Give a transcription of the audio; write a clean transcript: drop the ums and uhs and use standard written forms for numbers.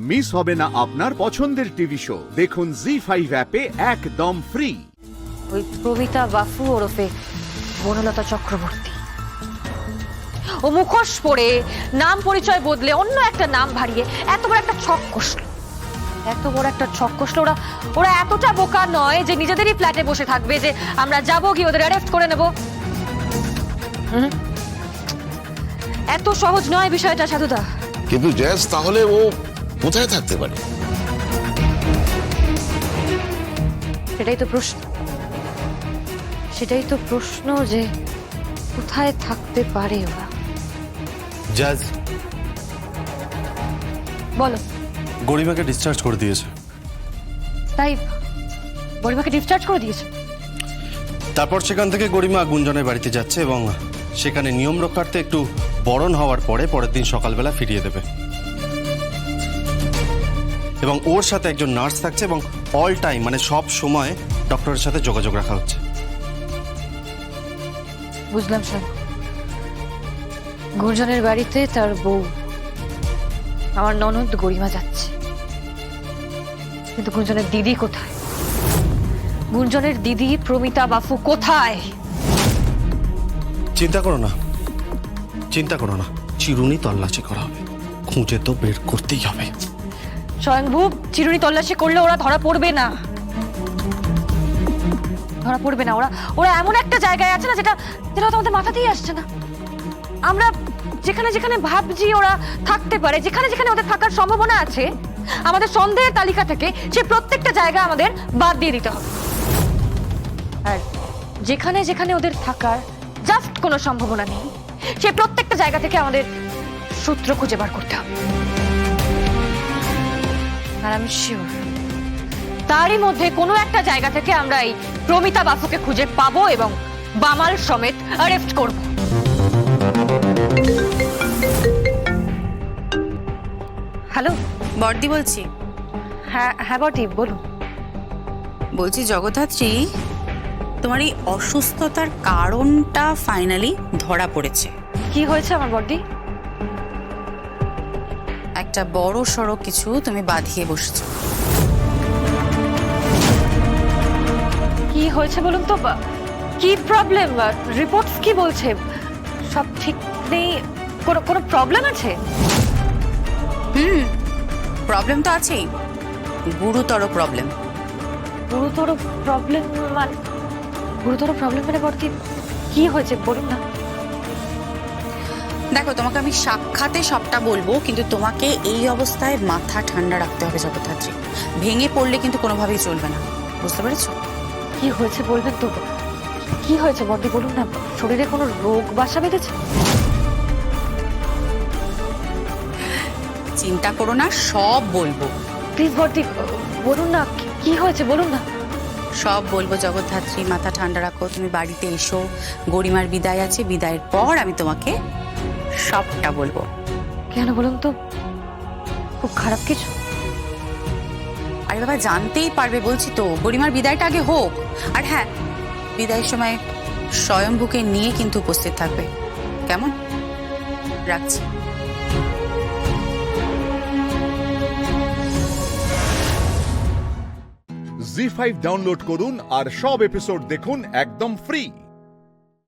Miss হবে না আপনার পছন্দের টিভি শো। দেখুন জি5 অ্যাপে একদম ফ্রি। ওই প্রমিতা বাফু ওরফে বনলতা চক্রবর্তী ও মুখোশ পরে নাম পরিচয় বদলে অন্য একটা নাম ভারিয়ে এত বড় একটা ছক কষলো। এত বড় একটা ছক কষলো। ওরা এতটা বোকা নয় যে নিজেদেরই ফ্ল্যাটে বসে থাকবে যে আমরা যাবো গিয়ে ওদের অ্যারেস্ট করে নেব। এত সহজ নয় বিষয়টা সাধুদা। কিন্তু জেস, তাহলে ও কোথায় থাকতে পারে? সেটাই তো প্রশ্ন যে কোথায় থাকতে পারে ওরা। জাজ বলো। গরিমাকে ডিসচার্জ করে দিয়েছে। তাই গরিমাকে ডিসচার্জ করে দিয়েছে? তারপর সেখান থেকে গরিমা গুঞ্জনের বাড়িতে যাচ্ছে এবং সেখানে নিয়ম রক্ষার্থে একটু বরণ হওয়ার পরে পরের দিন সকালবেলা ফিরিয়ে দেবে। এবং ওর সাথে একজন নার্স থাকছে এবং অল টাইম মানে সব সময় ডক্টরের সাথে যোগাযোগ রাখা হচ্ছে। বুঝলাম স্যার। গুঞ্জনের বাড়িতে তার বউ আমার ননদ গরিমা যাচ্ছে, কিন্তু গুঞ্জনের দিদি কোথায়? গুঞ্জনের দিদি প্রমিতা বাফু কোথায়? চিন্তা করো না, চিরুনি তল্লাশি করা হবে, খুঁজে তো বের করতেই হবে। স্বয়ংভূ চিরুনি তল্লাশি করলে ওরা ধরা পড়বে না। ওরা এমন একটা জায়গায় আছে না যেটা আমাদের মাথাতেই আসছে না। আমরা যেখানে যেখানে ভাবছি ওরা থাকতে পারে, যেখানে যেখানে ওদের থাকার সম্ভাবনা আছে, আমাদের সন্দেহের তালিকা থেকে সে প্রত্যেকটা জায়গা আমাদের বাদ দিয়ে দিতে হবে। আর যেখানে যেখানে ওদের থাকার জাস্ট কোনো সম্ভাবনা নেই, সে প্রত্যেকটা জায়গা থেকে আমাদের সূত্র খুঁজে বার করতে হবে। আর আমি শিওর তারই মধ্যে কোনো একটা জায়গা থেকে আমরা এই প্রমিতা বাফুকে খুঁজে পাবো এবং বামাল সমেত অ্যারেস্ট করব। হ্যালো, বর্দি বলছি। হ্যাঁ বর্দি বলুন। বলছি জগদ্ধাত্রী, তোমার এই অসুস্থতার কারণটা ফাইনালি ধরা পড়েছে। কি হয়েছে আমার বর্দি? একটা বড় সড়ো কিছু তুমি বাঁধিয়ে বসেছো। কি হয়েছে বলুন তো, কি প্রবলেম? রিপোর্টস কি বলছে? সব ঠিক নেই? কোনো প্রবলেম আছে? প্রবলেম তো আছেই, গুরুতর প্রবলেম। গুরুতর প্রবলেম মানে বর্দি কি হয়েছে বলুন না। দেখো, তোমাকে আমি সাক্ষাতে সবটা বলবো, কিন্তু তোমাকে এই অবস্থায় মাথা ঠান্ডা রাখতে হবে জগদ্ধাত্রী। ভেঙে পড়লে কিন্তু কোনোভাবেই চলবে না, বুঝতে পেরেছো? কি হয়েছে বলবেন তো? কি হয়েছে বর্দি বলুন না। শরীরে কোনো রোগ বাসা বেঁধেছে? চিন্তা করো না, সব বলবো। প্লিজ বর্দি বলুন না, কি হয়েছে বলুন না। সব বলবো জগদ্ধাত্রী, মাথা ঠান্ডা রাখো। তুমি বাড়িতে এসো, গরিমার বিদায় আছে, বিদায়ের পর আমি তোমাকে সবটা বলবো। কেন বলুন তো? খুব খারাপ কিছু? আরে বাবা, জানতেই পারবে বলছি তো। গরিমার বিদায়টা আগে হোক। আর হ্যাঁ, বিদায়ের সময় স্বয়ংভূকে নিয়ে কিন্তু উপস্থিত থাকবে, কেমন? রাখছি। জি5 ডাউনলোড করুন আর সব এপিসোড দেখুন একদম ফ্রি।